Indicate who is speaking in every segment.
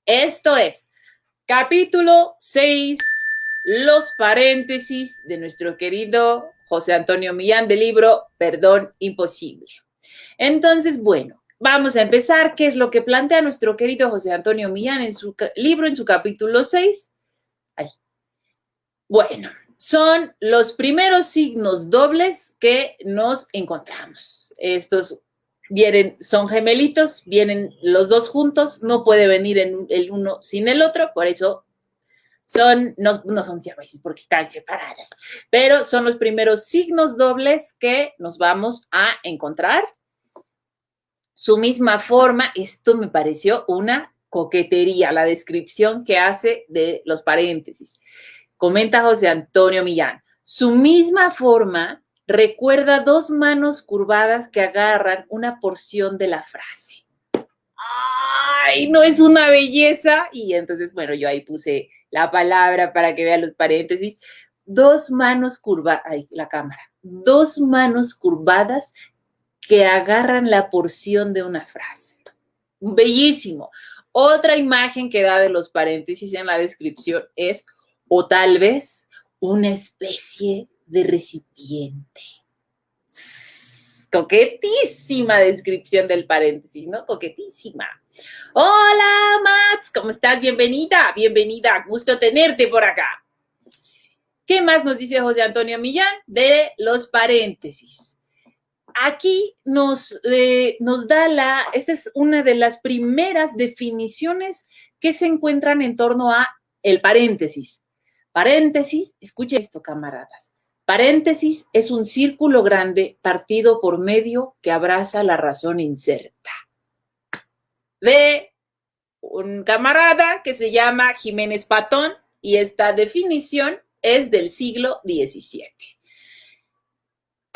Speaker 1: Esto es capítulo 6, los paréntesis de nuestro querido José Antonio Millán del libro Perdón Imposible. Entonces, bueno, vamos a empezar. ¿Qué es lo que plantea nuestro querido José Antonio Millán en su libro, en su capítulo 6? Ahí. Bueno, son los primeros signos dobles que nos encontramos. Estos vienen, son gemelitos, vienen los dos juntos, no puede venir el uno sin el otro, por eso no son siameses porque están separadas, pero son los primeros signos dobles que nos vamos a encontrar. Su misma forma, esto me pareció una coquetería, la descripción que hace de los paréntesis. Comenta José Antonio Millán, su misma forma recuerda dos manos curvadas que agarran una porción de la frase. ¡Ay, no es una belleza! Y entonces, bueno, yo ahí puse la palabra para que vean los paréntesis. Dos manos curvadas, ay, la cámara, dos manos curvadas que agarran la porción de una frase. Bellísimo. Otra imagen que da de los paréntesis en la descripción es, o tal vez, una especie de recipiente. Coquetísima descripción del paréntesis, ¿no? Coquetísima. Hola, Mats, ¿cómo estás? Bienvenida, bienvenida. Gusto tenerte por acá. ¿Qué más nos dice José Antonio Millán de los paréntesis? Aquí nos da esta es una de las primeras definiciones que se encuentran en torno a el paréntesis. Paréntesis, escuche esto, camaradas. Paréntesis es un círculo grande partido por medio que abraza la razón incerta. De un camarada que se llama Jiménez Patón y esta definición es del siglo XVII.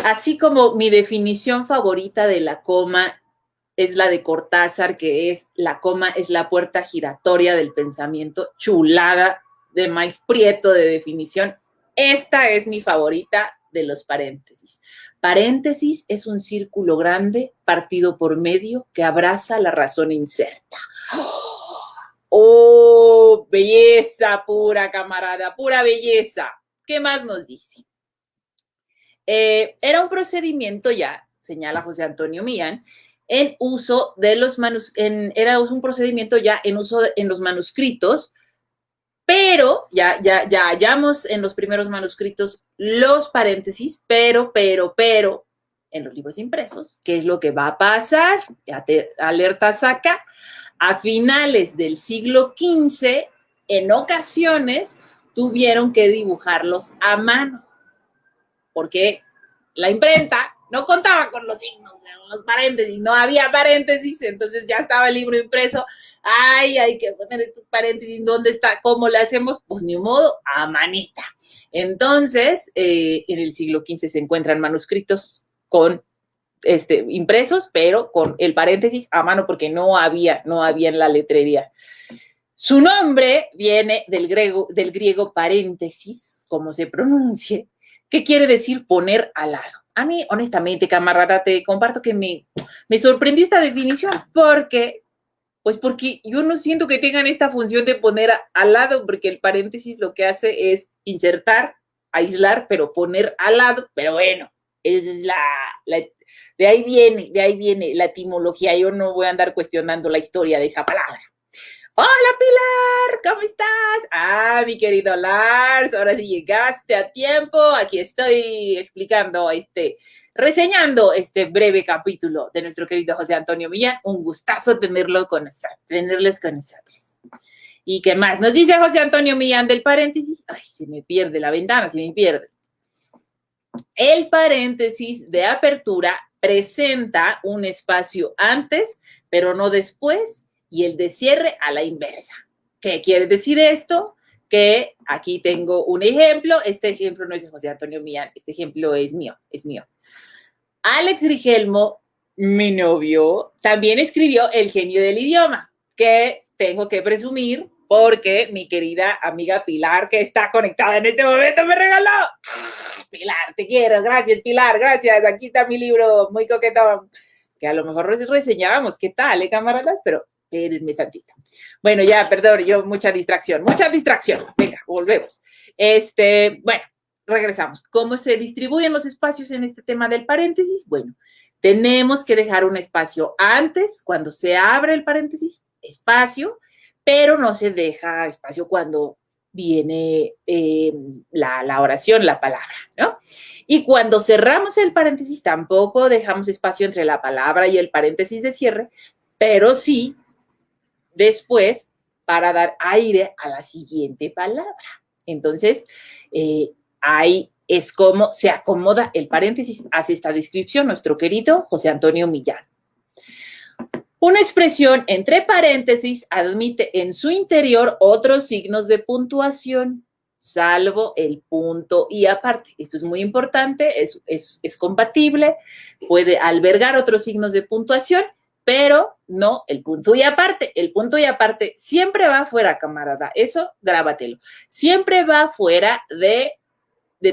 Speaker 1: Así como mi definición favorita de la coma es la de Cortázar, que es la coma es la puerta giratoria del pensamiento, chulada de maíz prieto de definición. Esta es mi favorita de los paréntesis. Paréntesis es un círculo grande partido por medio que abraza la razón incerta. ¡Oh, belleza pura, camarada! Pura belleza. ¿Qué más nos dice? Era un procedimiento ya, señala José Antonio Millán, en uso de los era un procedimiento ya en uso en los manuscritos, pero ya hallamos en los primeros manuscritos los paréntesis, pero, en los libros impresos, ¿qué es lo que va a pasar? Alerta saca, a finales del siglo XV, en ocasiones, tuvieron que dibujarlos a mano porque la imprenta no contaba con los signos, los paréntesis, no había paréntesis, entonces ya estaba el libro impreso. Ay, hay que poner estos paréntesis, ¿dónde está? ¿Cómo lo hacemos? Pues ni modo, a manita. Entonces, en el siglo XV se encuentran manuscritos con impresos, pero con el paréntesis a mano, porque no había en la letrería. Su nombre viene del griego paréntesis, como se pronuncie, ¿qué quiere decir poner al lado? A mí, honestamente, camarada, te comparto que me sorprendió esta definición porque yo no siento que tengan esta función de poner al lado, porque el paréntesis lo que hace es insertar, aislar, pero poner al lado, pero bueno, esa es de ahí viene la etimología, yo no voy a andar cuestionando la historia de esa palabra. Hola Pilar, ¿cómo estás? Ah, mi querido Lars, ahora sí llegaste a tiempo. Aquí estoy explicando, reseñando este breve capítulo de nuestro querido José Antonio Millán. Un gustazo tenerles con nosotros. ¿Y qué más? Nos dice José Antonio Millán del paréntesis. Ay, se me pierde la ventana, se me pierde. El paréntesis de apertura presenta un espacio antes, pero no después, y el de cierre a la inversa. ¿Qué quiere decir esto? Que aquí tengo un ejemplo. Este ejemplo no es de José Antonio Millán, este ejemplo es mío. Alex Rigelmo, mi novio, también escribió El genio del idioma, que tengo que presumir porque mi querida amiga Pilar, que está conectada en este momento, me regaló. Pilar, te quiero, gracias Pilar, gracias. Aquí está mi libro muy coquetón, que a lo mejor reseñábamos, ¿qué tal, camaradas? Pero Espérenme tantito. Bueno, ya, perdón, yo mucha distracción. Venga, volvemos. Bueno, regresamos. ¿Cómo se distribuyen los espacios en este tema del paréntesis? Bueno, tenemos que dejar un espacio antes, cuando se abre el paréntesis, espacio, pero no se deja espacio cuando viene la oración, la palabra, ¿no? Y cuando cerramos el paréntesis, tampoco dejamos espacio entre la palabra y el paréntesis de cierre, pero sí después para dar aire a la siguiente palabra. Entonces, ahí es como se acomoda el paréntesis. Hace esta descripción nuestro querido José Antonio Millán. Una expresión entre paréntesis admite en su interior otros signos de puntuación, salvo el punto y aparte. Esto es muy importante, es compatible, puede albergar otros signos de puntuación, pero no el punto y aparte. El punto y aparte siempre va fuera, camarada. Eso, grábatelo. Siempre va fuera de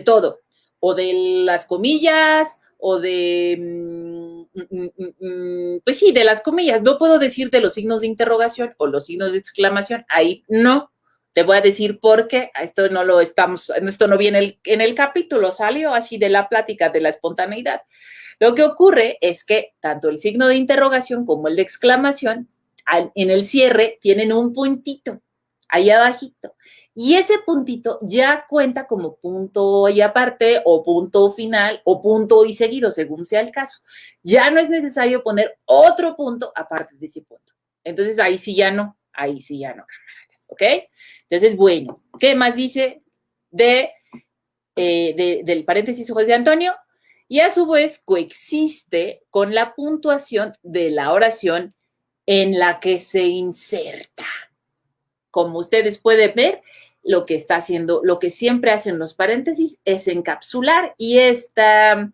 Speaker 1: todo. O de las comillas, o de, pues sí, de las comillas. No puedo decir de los signos de interrogación o los signos de exclamación. Ahí no. Te voy a decir por qué. Esto no viene en el capítulo, salió así de la plática, de la espontaneidad. Lo que ocurre es que tanto el signo de interrogación como el de exclamación en el cierre tienen un puntito ahí abajito. Y ese puntito ya cuenta como punto y aparte o punto final o punto y seguido, según sea el caso. Ya no es necesario poner otro punto aparte de ese punto. Entonces ahí sí ya no, camaradas, ¿ok? Entonces, bueno, ¿qué más dice del paréntesis José Antonio? Y a su vez coexiste con la puntuación de la oración en la que se inserta. Como ustedes pueden ver, lo que está haciendo, lo que siempre hacen los paréntesis es encapsular y esta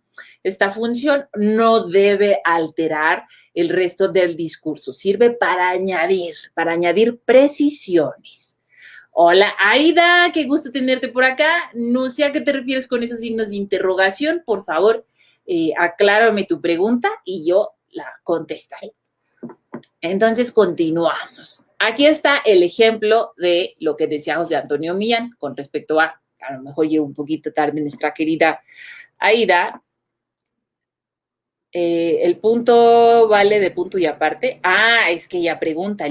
Speaker 1: función no debe alterar el resto del discurso. Sirve para añadir precisiones. Hola, Aida, qué gusto tenerte por acá. No sé a qué te refieres con esos signos de interrogación. Por favor, aclárame tu pregunta y yo la contestaré. Entonces, continuamos. Aquí está el ejemplo de lo que decía José Antonio Millán con respecto a lo mejor llegó un poquito tarde nuestra querida Aida. El punto vale de punto y aparte. Es que ella pregunta,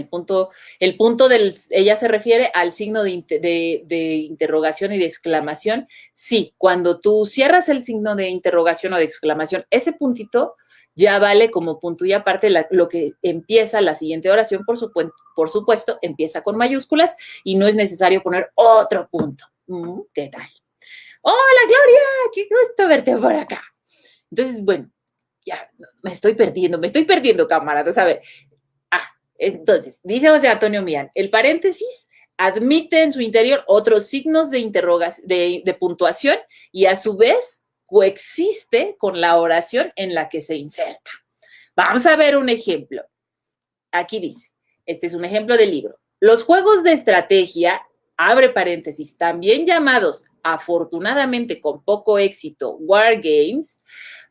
Speaker 1: ella se refiere al signo de interrogación y de exclamación. Sí, cuando tú cierras el signo de interrogación o de exclamación, ese puntito ya vale como punto y aparte. Lo que empieza la siguiente oración, por supuesto, empieza con mayúsculas y no es necesario poner otro punto. ¿Qué tal? Hola, Gloria, qué gusto verte por acá. Entonces, bueno, ya me estoy perdiendo, camaradas. A ver, entonces, dice José Antonio Millán, el paréntesis admite en su interior otros signos de interrogación, de puntuación y a su vez coexiste con la oración en la que se inserta. Vamos a ver un ejemplo. Aquí dice, este es un ejemplo del libro. Los juegos de estrategia, abre paréntesis, también llamados afortunadamente con poco éxito wargames,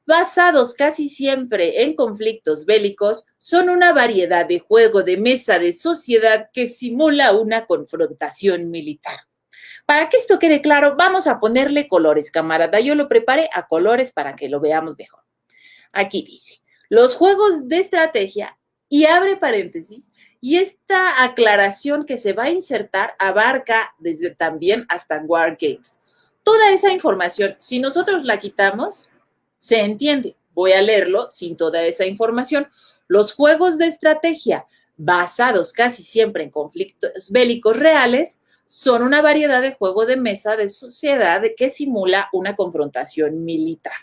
Speaker 1: basados casi siempre en conflictos bélicos, son una variedad de juego de mesa de sociedad que simula una confrontación militar. Para que esto quede claro, vamos a ponerle colores, camarada. Yo lo preparé a colores para que lo veamos mejor. Aquí dice, los juegos de estrategia, y abre paréntesis, y esta aclaración que se va a insertar abarca desde también hasta Wargames. Toda esa información, si nosotros la quitamos, se entiende. Voy a leerlo sin toda esa información. Los juegos de estrategia, basados casi siempre en conflictos bélicos reales, son una variedad de juego de mesa de sociedad que simula una confrontación militar.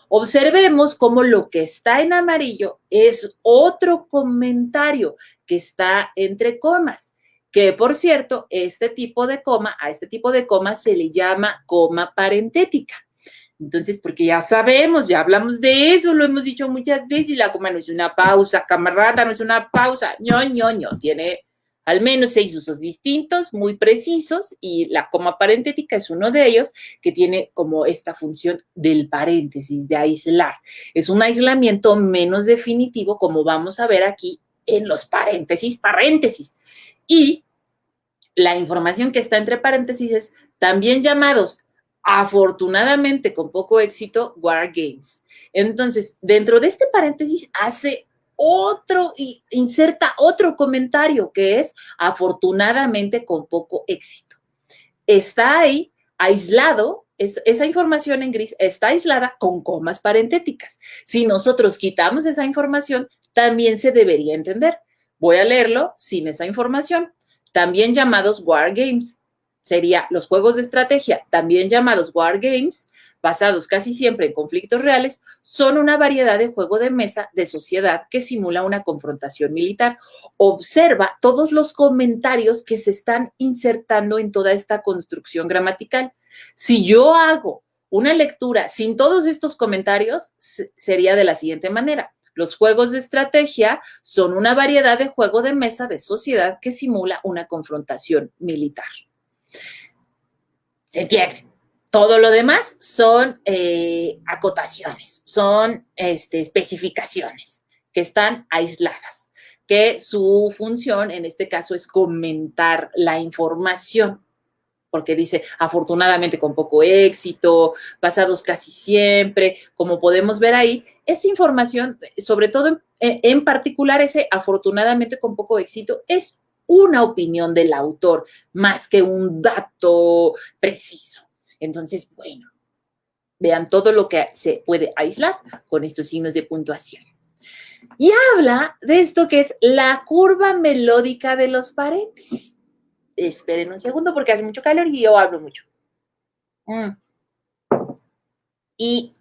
Speaker 1: Observemos cómo lo que está en amarillo es otro comentario que está entre comas, que por cierto, a este tipo de coma se le llama coma parentética. Entonces, porque ya sabemos, ya hablamos de eso, lo hemos dicho muchas veces, la coma no es una pausa, camarada, no es una pausa, tiene al menos 6 usos distintos, muy precisos, y la coma parentética es uno de ellos que tiene como esta función del paréntesis, de aislar. Es un aislamiento menos definitivo, como vamos a ver aquí en los paréntesis. Y la información que está entre paréntesis, también llamados, afortunadamente con poco éxito, wargames. Entonces, dentro de este paréntesis hace otro y inserta otro comentario que es afortunadamente con poco éxito. Está ahí aislado, esa información en gris está aislada con comas parentéticas. Si nosotros quitamos esa información, también se debería entender. Voy a leerlo sin esa información. También llamados wargames. Sería los juegos de estrategia, también llamados wargames, basados casi siempre en conflictos reales, son una variedad de juego de mesa de sociedad que simula una confrontación militar. Observa todos los comentarios que se están insertando en toda esta construcción gramatical. Si yo hago una lectura sin todos estos comentarios, sería de la siguiente manera. Los juegos de estrategia son una variedad de juego de mesa de sociedad que simula una confrontación militar. ¿Se entiende? Todo lo demás son acotaciones, son especificaciones que están aisladas, que su función en este caso es comentar la información, porque dice afortunadamente con poco éxito, basados casi siempre, como podemos ver ahí, esa información, sobre todo en particular ese afortunadamente con poco éxito, es una opinión del autor más que un dato preciso. Entonces, bueno, vean todo lo que se puede aislar con estos signos de puntuación. Y habla de esto que es la curva melódica de los paréntesis. Esperen un segundo porque hace mucho calor y yo hablo mucho. Y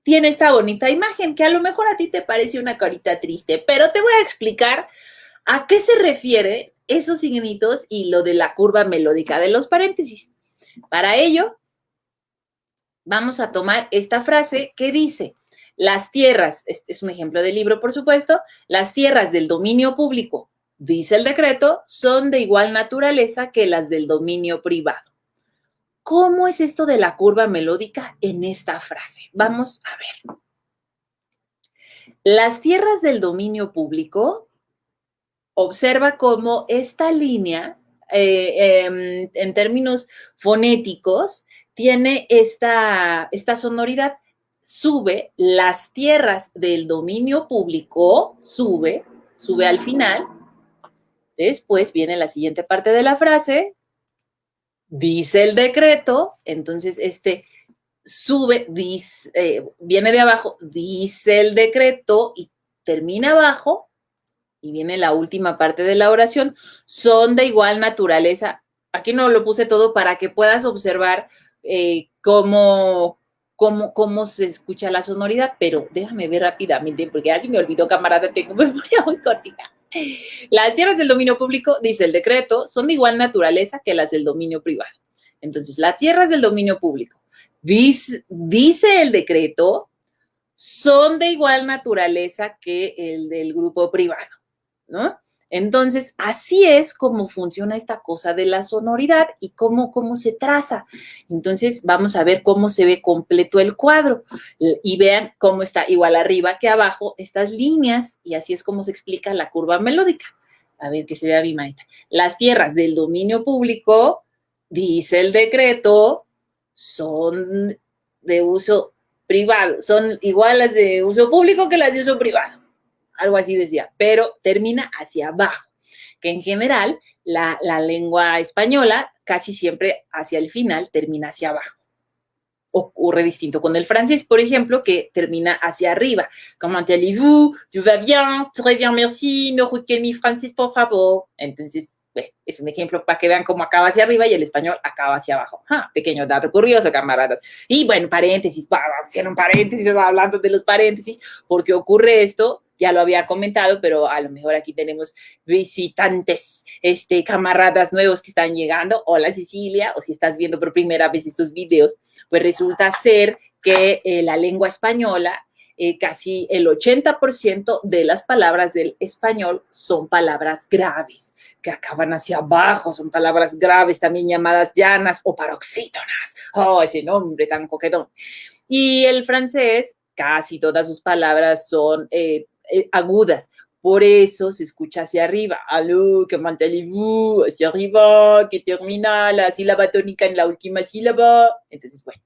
Speaker 1: tiene esta bonita imagen que a lo mejor a ti te parece una carita triste, pero te voy a explicar a qué se refiere esos signitos y lo de la curva melódica de los paréntesis. Para ello, vamos a tomar esta frase que dice, las tierras, este es un ejemplo del libro, por supuesto, las tierras del dominio público, dice el decreto, son de igual naturaleza que las del dominio privado. ¿Cómo es esto de la curva melódica en esta frase? Vamos a ver. Las tierras del dominio público, observa cómo esta línea, en términos fonéticos, tiene esta sonoridad. Sube las tierras del dominio público, sube al final. Después viene la siguiente parte de la frase, dice el decreto, entonces sube, viene de abajo, dice el decreto y termina abajo y viene la última parte de la oración, son de igual naturaleza. Aquí no lo puse todo para que puedas observar cómo se escucha la sonoridad, pero déjame ver rápidamente porque ya se me olvidó, camarada, tengo memoria muy cortita. Las tierras del dominio público, dice el decreto, son de igual naturaleza que las del dominio privado. Entonces, las tierras del dominio público, dice el decreto, son de igual naturaleza que el del grupo privado, ¿no? Entonces, así es como funciona esta cosa de la sonoridad y cómo se traza. Entonces, vamos a ver cómo se ve completo el cuadro y vean cómo está igual arriba que abajo estas líneas y así es como se explica la curva melódica. A ver que se vea mi manita. Las tierras del dominio público, dice el decreto, son de uso privado, son igual las de uso público que las de uso privado. Algo así decía, pero termina hacia abajo, que en general la lengua española casi siempre hacia el final termina hacia abajo. Ocurre distinto con el francés, por ejemplo, que termina hacia arriba. Comment allez-vous? Tout va bien? Très bien, merci. No juzguen mi francés, por favor. Entonces, bueno, es un ejemplo para que vean cómo acaba hacia arriba y el español acaba hacia abajo. Pequeño dato curioso, camaradas. Y bueno, paréntesis, hicieron paréntesis, hablando de los paréntesis, porque ocurre esto. Ya lo había comentado, pero a lo mejor aquí tenemos visitantes, camaradas nuevos que están llegando. Hola, Cecilia, o si estás viendo por primera vez estos videos, pues resulta ser que la lengua española, casi el 80% de las palabras del español son palabras graves, que acaban hacia abajo, son palabras graves, también llamadas llanas o paroxítonas. Oh, ese nombre tan coquetón. Y el francés, casi todas sus palabras son agudas. Por eso se escucha hacia arriba. Aló, comment allez-vous? Hacia arriba, que termina la sílaba tónica en la última sílaba. Entonces, bueno,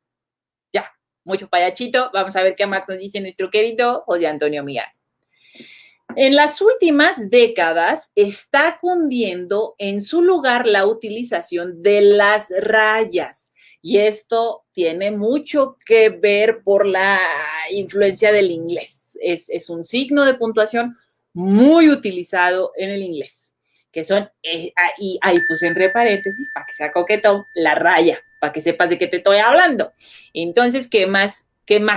Speaker 1: ya, mucho payachito. Vamos a ver qué más nos dice nuestro querido José Antonio Millán. En las últimas décadas está cundiendo en su lugar la utilización de las rayas. Y esto tiene mucho que ver por la influencia del inglés. Es un signo de puntuación muy utilizado en el inglés, que son, ahí puse entre paréntesis, para que sea coquetón, la raya, para que sepas de qué te estoy hablando. Entonces, ¿qué más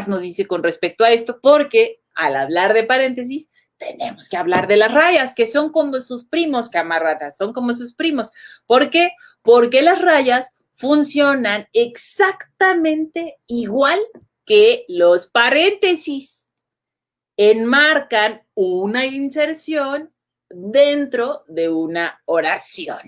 Speaker 1: nos dice con respecto a esto? Porque al hablar de paréntesis, tenemos que hablar de las rayas, que son como sus primos, camaradas, son como sus primos. ¿Por qué? Porque las rayas funcionan exactamente igual que los paréntesis. Enmarcan una inserción dentro de una oración.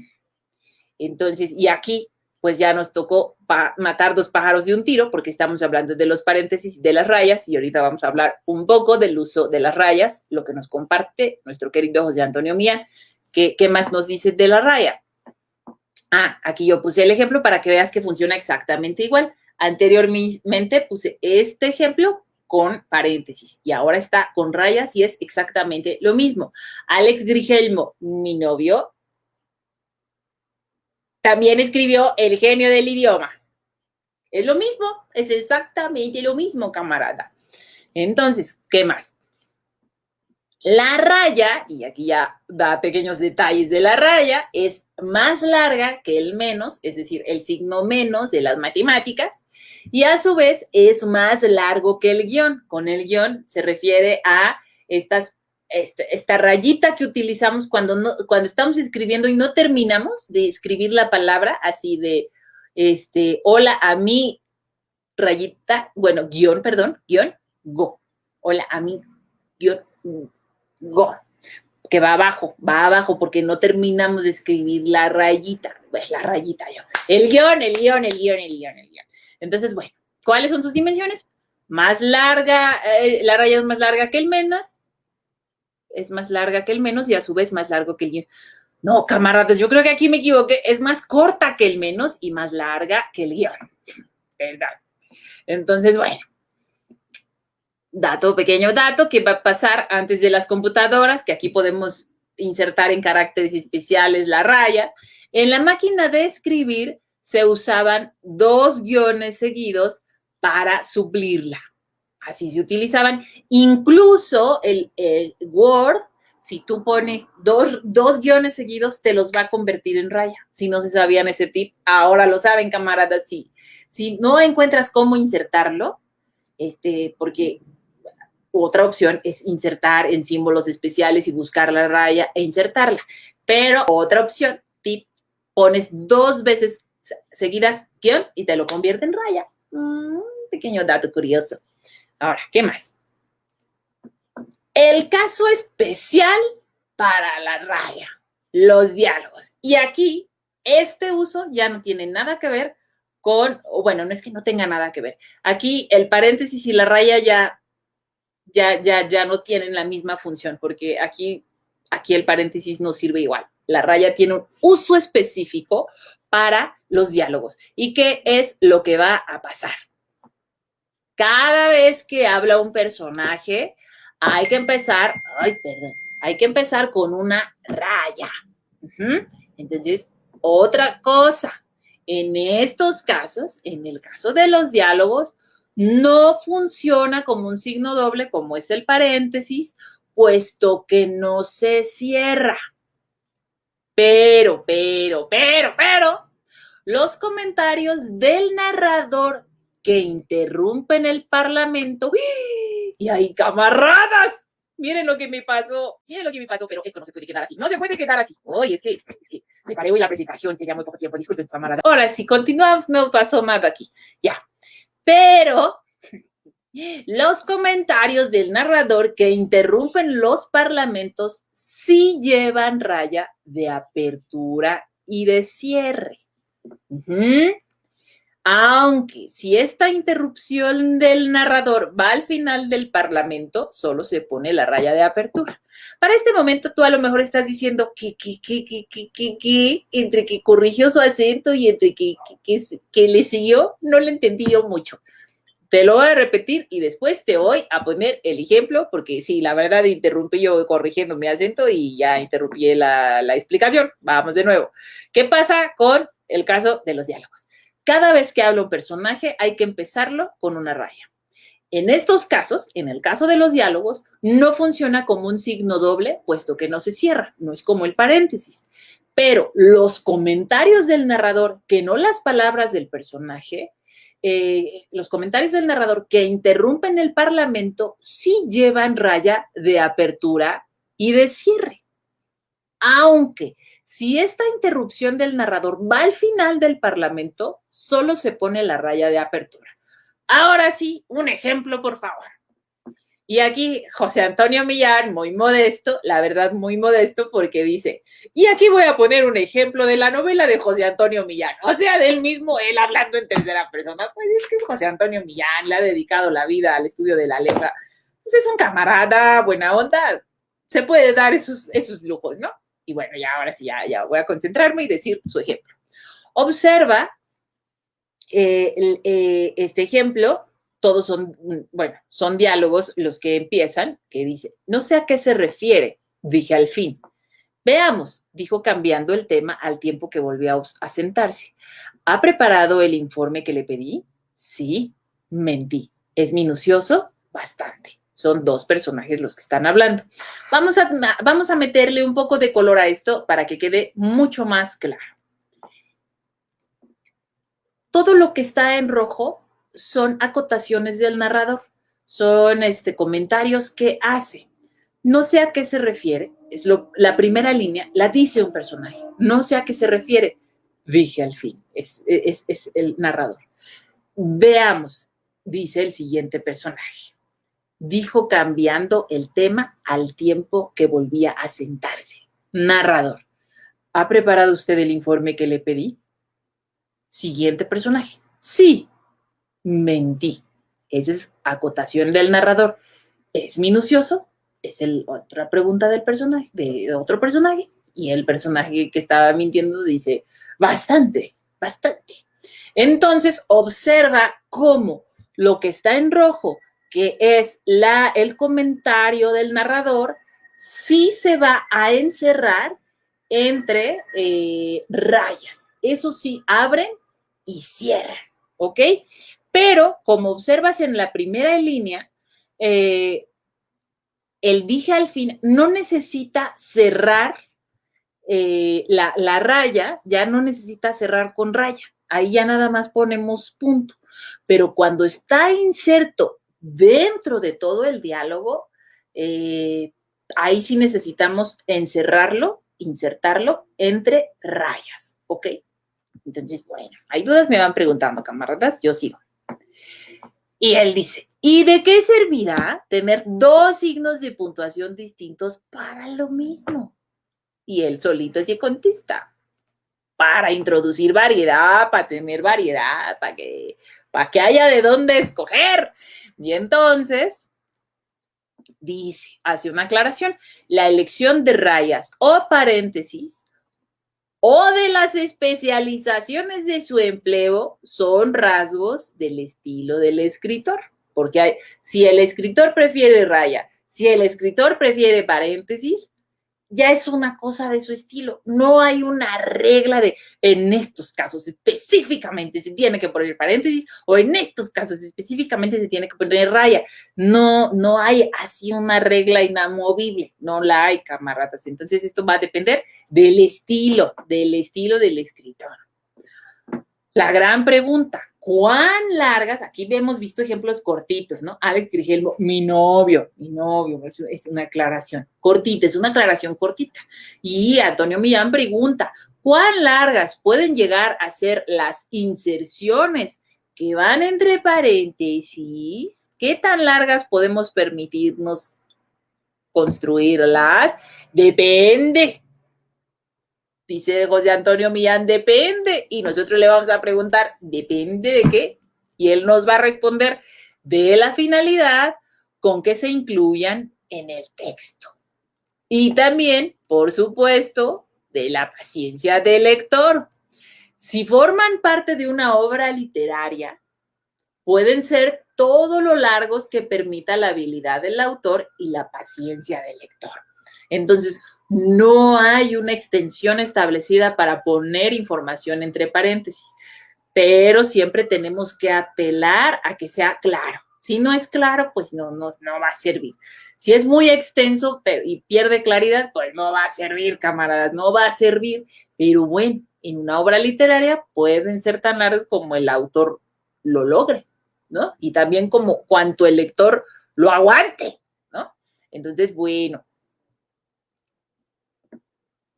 Speaker 1: Entonces, y aquí pues ya nos tocó matar dos pájaros de un tiro, porque estamos hablando de los paréntesis y de las rayas, y ahorita vamos a hablar un poco del uso de las rayas, lo que nos comparte nuestro querido José Antonio Millán. ¿Qué más nos dice de la raya? Aquí yo puse el ejemplo para que veas que funciona exactamente igual. Anteriormente puse este ejemplo con paréntesis y ahora está con rayas y es exactamente lo mismo. Alex Grigelmo, mi novio, también escribió El genio del idioma. Es lo mismo, es exactamente lo mismo, camarada. Entonces, ¿qué más? La raya, y aquí ya da pequeños detalles de la raya, es más larga que el menos, es decir, el signo menos de las matemáticas, y a su vez es más largo que el guión. Con el guión se refiere a esta rayita que utilizamos cuando estamos escribiendo y no terminamos de escribir la palabra, así de, hola a mí, rayita, bueno, guión, go. Hola a mí, guión, go. Que va abajo, porque no terminamos de escribir la rayita. Pues la rayita yo. El guión. Entonces, bueno, ¿cuáles son sus dimensiones? Más larga, la raya es más larga que el menos, es más larga que el menos y a su vez más largo que el guión. No, camaradas, yo creo que aquí me equivoqué. Es más corta que el menos y más larga que el guión. ¿Verdad? Entonces, bueno. Pequeño dato que va a pasar antes de las computadoras, que aquí podemos insertar en caracteres especiales la raya. En la máquina de escribir se usaban 2 guiones seguidos para suplirla. Así se utilizaban. Incluso el Word, si tú pones dos guiones seguidos, te los va a convertir en raya. Si no se sabían ese tip, ahora lo saben, camaradas. Si no encuentras cómo insertarlo, porque otra opción es insertar en símbolos especiales y buscar la raya e insertarla. Pero otra opción, tip, pones 2 veces seguidas guión y te lo convierte en raya. Pequeño dato curioso. Ahora, ¿qué más? El caso especial para la raya, los diálogos. Y aquí, este uso ya no tiene nada que ver con, bueno, no es que no tenga nada que ver. Aquí el paréntesis y la raya ya no tienen la misma función, porque aquí el paréntesis no sirve igual. La raya tiene un uso específico para los diálogos. ¿Y qué es lo que va a pasar? Cada vez que habla un personaje, hay que empezar con una raya. Entonces, otra cosa, en estos casos, en el caso de los diálogos, no funciona como un signo doble, como es el paréntesis, puesto que no se cierra. Pero, los comentarios del narrador que interrumpen el parlamento, y hay camaradas, miren lo que me pasó, pero esto no se puede quedar así, no se puede quedar así. Oye, es que me paré hoy la presentación, tenía muy poco tiempo, disculpen, camarada. Ahora, si continuamos, no pasó nada aquí, ya. Pero los comentarios del narrador que interrumpen los parlamentos sí llevan raya de apertura y de cierre. Aunque si esta interrupción del narrador va al final del parlamento, solo se pone la raya de apertura. Para este momento tú a lo mejor estás diciendo entre que corrigió su acento y entre que le siguió, no le entendí yo mucho. Te lo voy a repetir y después te voy a poner el ejemplo, porque sí, la verdad interrumpí yo corrigiendo mi acento y ya interrumpí la explicación. Vamos de nuevo. ¿Qué pasa con el caso de los diálogos? Cada vez que habla un personaje hay que empezarlo con una raya. En estos casos, en el caso de los diálogos, no funciona como un signo doble, puesto que no se cierra, no es como el paréntesis. Pero los comentarios del narrador, que no las palabras del personaje, los comentarios del narrador que interrumpen el parlamento sí llevan raya de apertura y de cierre. Aunque si esta interrupción del narrador va al final del parlamento, solo se pone la raya de apertura. Ahora sí, un ejemplo, por favor. Y aquí José Antonio Millán, muy modesto, la verdad muy modesto, porque dice, y aquí voy a poner un ejemplo de la novela de José Antonio Millán, o sea, del mismo él hablando en tercera persona. Pues es que es José Antonio Millán, le ha dedicado la vida al estudio de la lengua. Pues es un camarada, buena onda, se puede dar esos lujos, ¿no? Y bueno, ya ahora sí, ya voy a concentrarme y decir su ejemplo. Observa este ejemplo, todos son diálogos los que empiezan, que dice, no sé a qué se refiere, dije al fin. Veamos, dijo cambiando el tema al tiempo que volvió a sentarse. ¿Ha preparado el informe que le pedí? Sí, mentí. ¿Es minucioso? Bastante. Son dos personajes los que están hablando. Vamos a meterle un poco de color a esto para que quede mucho más claro. Todo lo que está en rojo son acotaciones del narrador, son comentarios que hace. No sé a qué se refiere, la primera línea la dice un personaje, no sé a qué se refiere, dije al fin, es el narrador. Veamos, dice el siguiente personaje. Dijo cambiando el tema al tiempo que volvía a sentarse. Narrador. ¿Ha preparado usted el informe que le pedí? Siguiente personaje. Sí, mentí. Esa es acotación del narrador. ¿Es minucioso? Es otra pregunta del personaje, de otro personaje. Y el personaje que estaba mintiendo dice, bastante, bastante. Entonces, observa cómo lo que está en rojo, que es el comentario del narrador, sí se va a encerrar entre rayas. Eso sí, abren y cierran, ¿ok? Pero, como observas en la primera línea, el dije al fin no necesita cerrar la raya, ya no necesita cerrar con raya. Ahí ya nada más ponemos punto. Pero cuando está inserto dentro de todo el diálogo, ahí sí necesitamos encerrarlo, insertarlo entre rayas, ¿ok? Entonces, bueno, hay dudas, me van preguntando, camaradas, yo sigo. Y él dice, ¿y de qué servirá tener dos signos de puntuación distintos para lo mismo? Y él solito se contesta, para introducir variedad, para tener variedad, para que haya de dónde escoger. Y entonces, dice, hace una aclaración, la elección de rayas o paréntesis o de las especializaciones de su empleo son rasgos del estilo del escritor. Porque si el escritor prefiere raya, si el escritor prefiere paréntesis, ya es una cosa de su estilo. No hay una regla de en estos casos específicamente se tiene que poner paréntesis o en estos casos específicamente se tiene que poner raya. No hay así una regla inamovible. No la hay, camaradas. Entonces esto va a depender del estilo del escritor. La gran pregunta, ¿cuán largas? Aquí hemos visto ejemplos cortitos, ¿no? Alex Grigelmo, mi novio, es una aclaración cortita, es una aclaración cortita. Y Antonio Millán pregunta, ¿cuán largas pueden llegar a ser las inserciones que van entre paréntesis? ¿Qué tan largas podemos permitirnos construirlas? Depende. Dice José Antonio Millán, depende. Y nosotros le vamos a preguntar, ¿depende de qué? Y él nos va a responder de la finalidad con que se incluyan en el texto. Y también, por supuesto, de la paciencia del lector. Si forman parte de una obra literaria, pueden ser todo lo largos que permita la habilidad del autor y la paciencia del lector. Entonces, no hay una extensión establecida para poner información entre paréntesis, pero siempre tenemos que apelar a que sea claro. Si no es claro, pues no va a servir. Si es muy extenso y pierde claridad, pues no va a servir, camaradas, no va a servir. Pero bueno, en una obra literaria pueden ser tan largos como el autor lo logre, ¿no? Y también como cuanto el lector lo aguante, ¿no? Entonces, bueno,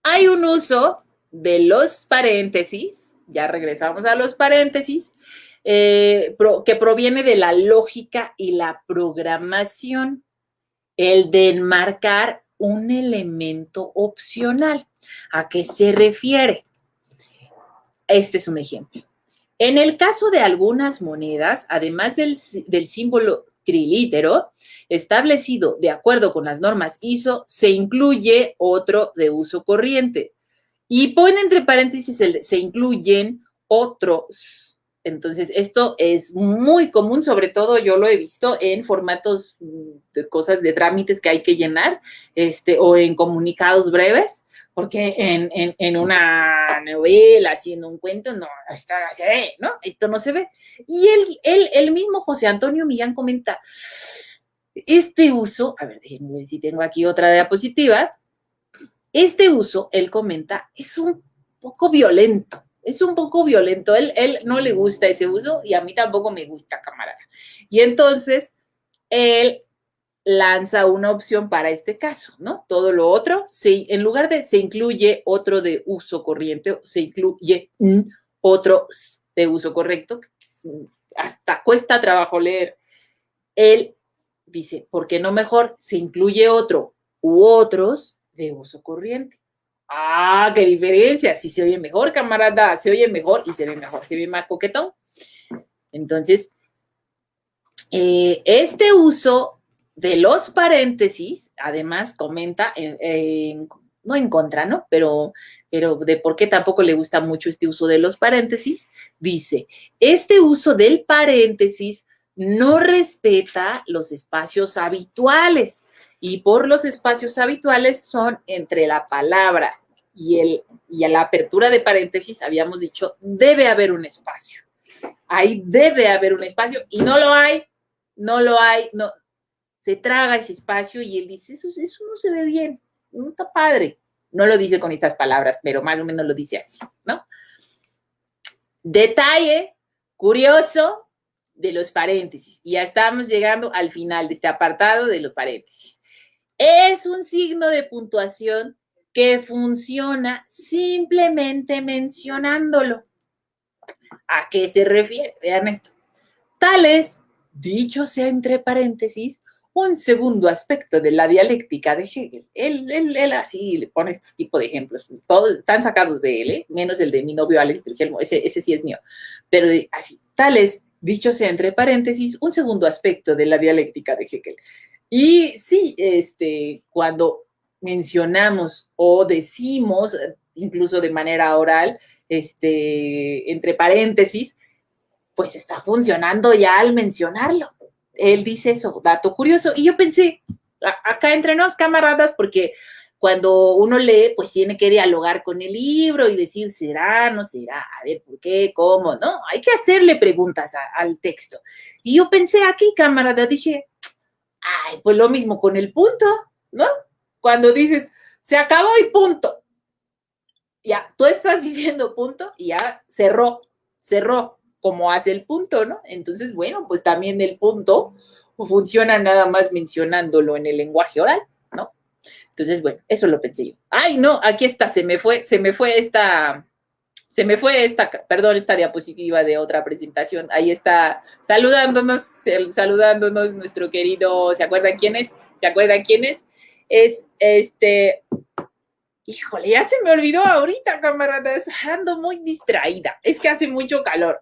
Speaker 1: hay un uso de los paréntesis, ya regresamos a los paréntesis, que proviene de la lógica y la programación, el de enmarcar un elemento opcional. ¿A qué se refiere? Este es un ejemplo. En el caso de algunas monedas, además del símbolo trilítero establecido de acuerdo con las normas ISO, se incluye otro de uso corriente. Y pone entre paréntesis, se incluyen otros. Entonces, esto es muy común, sobre todo yo lo he visto en formatos de cosas de trámites que hay que llenar, o en comunicados breves, porque en una novela, así en un cuento, no, esto no se ve, ¿no? Esto no se ve. Y el mismo José Antonio Millán comenta, este uso, a ver, déjenme ver si tengo aquí otra diapositiva. Este uso, él comenta, es un poco violento. Es un poco violento. Él no le gusta ese uso y a mí tampoco me gusta, camarada. Y entonces, él lanza una opción para este caso, ¿no? Todo lo otro, en lugar de se incluye otro de uso corriente, se incluye otro de uso correcto, hasta cuesta trabajo leer. Él dice, ¿por qué no mejor se incluye otro u otros de uso corriente? Ah, qué diferencia. Sí se oye mejor, camarada, se oye mejor y se ve mejor, se ve más coquetón. Entonces, este uso de los paréntesis, además comenta, no en contra, ¿no? Pero de por qué tampoco le gusta mucho este uso de los paréntesis, dice, este uso del paréntesis no respeta los espacios habituales. Y por los espacios habituales son entre la palabra y a la apertura de paréntesis, habíamos dicho, debe haber un espacio. Ahí debe haber un espacio y no lo hay, no se traga ese espacio y él dice, eso no se ve bien, no está padre. No lo dice con estas palabras, pero más o menos lo dice así, ¿no? Detalle curioso de los paréntesis. Y ya estamos llegando al final de este apartado de los paréntesis. Es un signo de puntuación que funciona simplemente mencionándolo. ¿A qué se refiere? Vean esto. Tal es, dicho sea entre paréntesis, un segundo aspecto de la dialéctica de Hegel. Él así le pone este tipo de ejemplos. Todos están sacados de él, menos el de mi novio Alex Trigel, ese sí es mío. Pero así, tal es, dicho sea entre paréntesis, un segundo aspecto de la dialéctica de Hegel. Y sí, cuando mencionamos o decimos, incluso de manera oral, entre paréntesis, pues está funcionando ya al mencionarlo. Él dice eso, dato curioso. Y yo pensé, acá entre nos, camaradas, porque cuando uno lee, pues tiene que dialogar con el libro y decir, ¿será, no será? A ver, ¿por qué? ¿Cómo? ¿No? Hay que hacerle preguntas al texto. Y yo pensé aquí, camarada, dije, ay, pues lo mismo con el punto, ¿no? Cuando dices, se acabó y punto. Ya, tú estás diciendo punto y ya cerró como hace el punto, ¿no? Entonces, bueno, pues también el punto funciona nada más mencionándolo en el lenguaje oral, ¿no? Entonces, bueno, eso lo pensé yo. Ay, no, aquí está, se me fue esta, perdón, esta diapositiva de otra presentación. Ahí está saludándonos nuestro querido, ¿se acuerdan quién es? Es Híjole, ya se me olvidó ahorita, camaradas. Ando muy distraída. Es que hace mucho calor.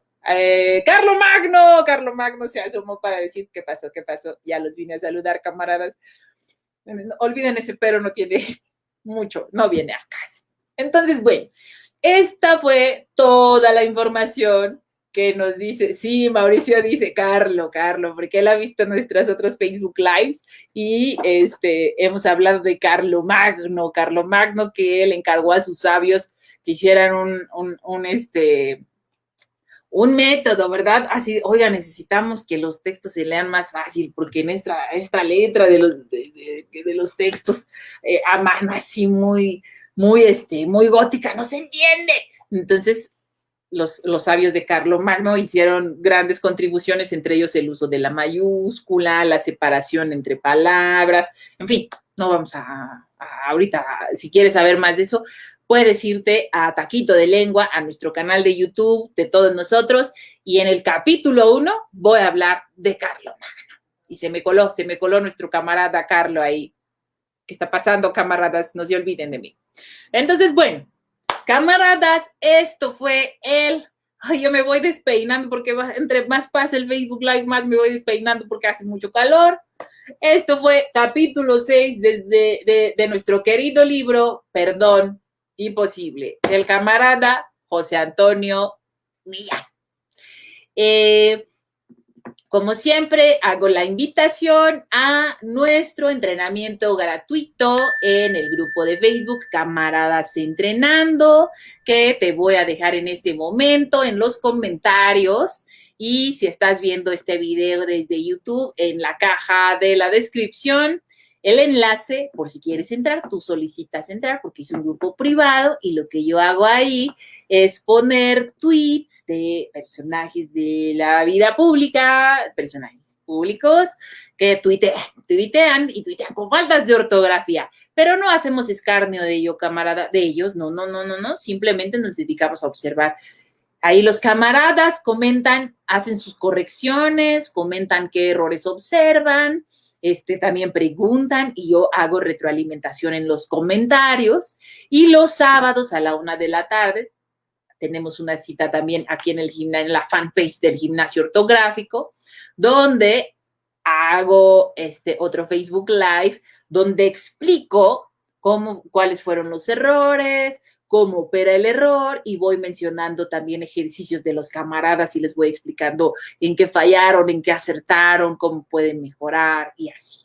Speaker 1: Carlo Magno se asomó para decir qué pasó, qué pasó. Ya los vine a saludar, camaradas. No, olviden ese pero, no tiene mucho, no viene a casa. Entonces, bueno, esta fue toda la información que nos dice, sí, Mauricio dice, Carlo, porque él ha visto nuestras otras Facebook Lives y hemos hablado de Carlo Magno que él encargó a sus sabios que hicieran un método, ¿verdad? Así, oiga, necesitamos que los textos se lean más fácil, porque en esta letra de los textos a mano así muy gótica, no se entiende. Entonces, los sabios de Carlomagno hicieron grandes contribuciones, entre ellos el uso de la mayúscula, la separación entre palabras, en fin, no vamos a ahorita, si quieres saber más de eso, puedes irte a Taquito de Lengua, a nuestro canal de YouTube, de todos nosotros, y en el capítulo 1 voy a hablar de Carlomagno. Y se me coló nuestro camarada Carlo ahí. ¿Qué está pasando, camaradas? No se olviden de mí. Entonces, bueno, camaradas, esto fue Ay, yo me voy despeinando porque entre más pasa el Facebook Live, más me voy despeinando porque hace mucho calor. Esto fue capítulo 6 de nuestro querido libro, Perdón Imposible, del camarada José Antonio Millán. Como siempre, hago la invitación a nuestro entrenamiento gratuito en el grupo de Facebook Camaradas Entrenando, que te voy a dejar en este momento en los comentarios. Y si estás viendo este video desde YouTube, en la caja de la descripción, el enlace, por si quieres entrar, tú solicitas entrar porque es un grupo privado y lo que yo hago ahí es poner tweets de personajes de la vida pública, personajes públicos que tuitean con faltas de ortografía, pero no hacemos escarnio de ello, camarada, de ellos, no, simplemente nos dedicamos a observar. Ahí los camaradas comentan, hacen sus correcciones, comentan qué errores observan, también preguntan y yo hago retroalimentación en los comentarios. Y los sábados a la 1 de la tarde tenemos una cita también aquí en la fanpage del Gimnasio Ortográfico, donde hago otro Facebook Live, donde explico cuáles fueron los errores, cómo opera el error y voy mencionando también ejercicios de los camaradas y les voy explicando en qué fallaron, en qué acertaron, cómo pueden mejorar y así.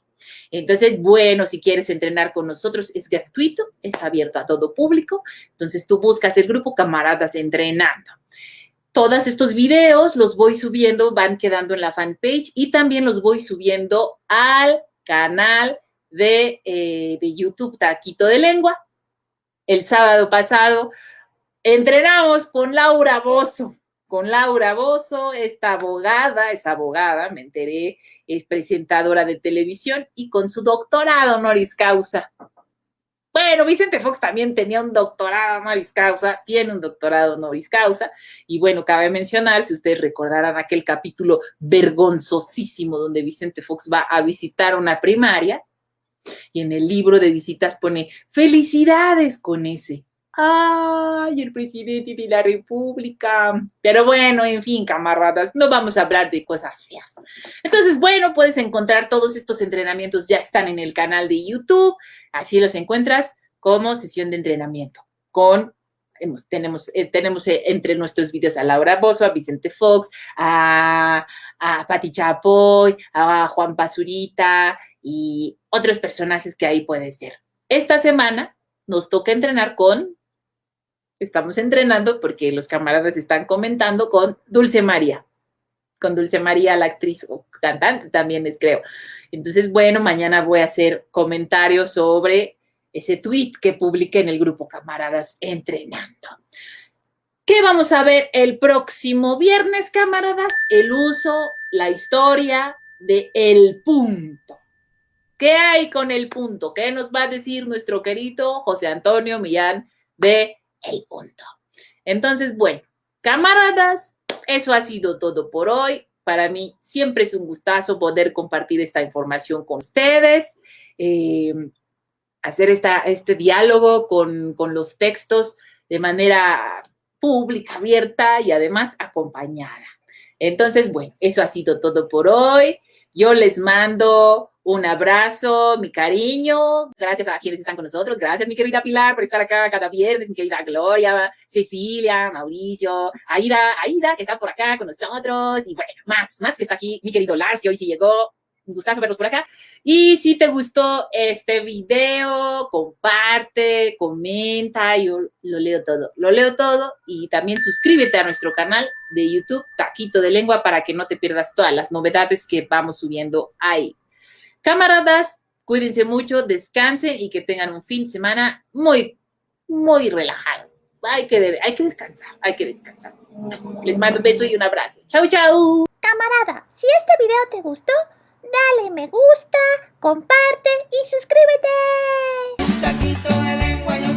Speaker 1: Entonces, bueno, si quieres entrenar con nosotros, es gratuito, es abierto a todo público. Entonces, tú buscas el grupo Camaradas Entrenando. Todos estos videos los voy subiendo, van quedando en la fanpage y también los voy subiendo al canal de YouTube Taquito de Lengua. El sábado pasado entrenamos con Laura Bozo. Esta abogada, es abogada, me enteré, es presentadora de televisión y con su doctorado honoris causa. Bueno, Vicente Fox también tenía un doctorado honoris causa, tiene un doctorado honoris causa, y bueno, cabe mencionar, si ustedes recordarán aquel capítulo vergonzosísimo donde Vicente Fox va a visitar una primaria, y en el libro de visitas pone, felicidades con ese. ¡Ay, el presidente de la República! Pero bueno, en fin, camaradas, no vamos a hablar de cosas feas. Entonces, bueno, puedes encontrar todos estos entrenamientos, ya están en el canal de YouTube, así los encuentras como sesión de entrenamiento. Tenemos entre nuestros videos a Laura Bozo, a Vicente Fox, a Pati Chapoy, a Juan Pazurita y otros personajes que ahí puedes ver. Esta semana nos toca estamos entrenando porque los camaradas están comentando con Dulce María, la actriz o cantante también es, creo. Entonces, bueno, mañana voy a hacer comentarios sobre ese tweet que publiqué en el grupo Camaradas Entrenando. ¿Qué vamos a ver el próximo viernes, camaradas? El uso, la historia de el punto. ¿Qué hay con el punto? ¿Qué nos va a decir nuestro querido José Antonio Millán de el punto? Entonces, bueno, camaradas, eso ha sido todo por hoy. Para mí siempre es un gustazo poder compartir esta información con ustedes. hacer este diálogo con los textos de manera pública, abierta y además acompañada. Entonces, bueno, eso ha sido todo por hoy. Yo les mando un abrazo, mi cariño. Gracias a quienes están con nosotros. Gracias, mi querida Pilar, por estar acá cada viernes. Mi querida Gloria, Cecilia, Mauricio, Aida, que está por acá con nosotros. Y bueno, Max que está aquí. Mi querido Lars, que hoy sí llegó. Un gustazo verlos por acá. Y si te gustó este video, comparte, comenta, yo lo leo todo. Y también suscríbete a nuestro canal de YouTube, Taquito de Lengua, para que no te pierdas todas las novedades que vamos subiendo ahí. Camaradas, cuídense mucho, descansen y que tengan un fin de semana muy, muy relajado. Hay que descansar. Les mando un beso y un abrazo. Chau, chau.
Speaker 2: Camarada, si este video te gustó, dale me gusta, comparte y suscríbete.
Speaker 3: Un taquito de lengua.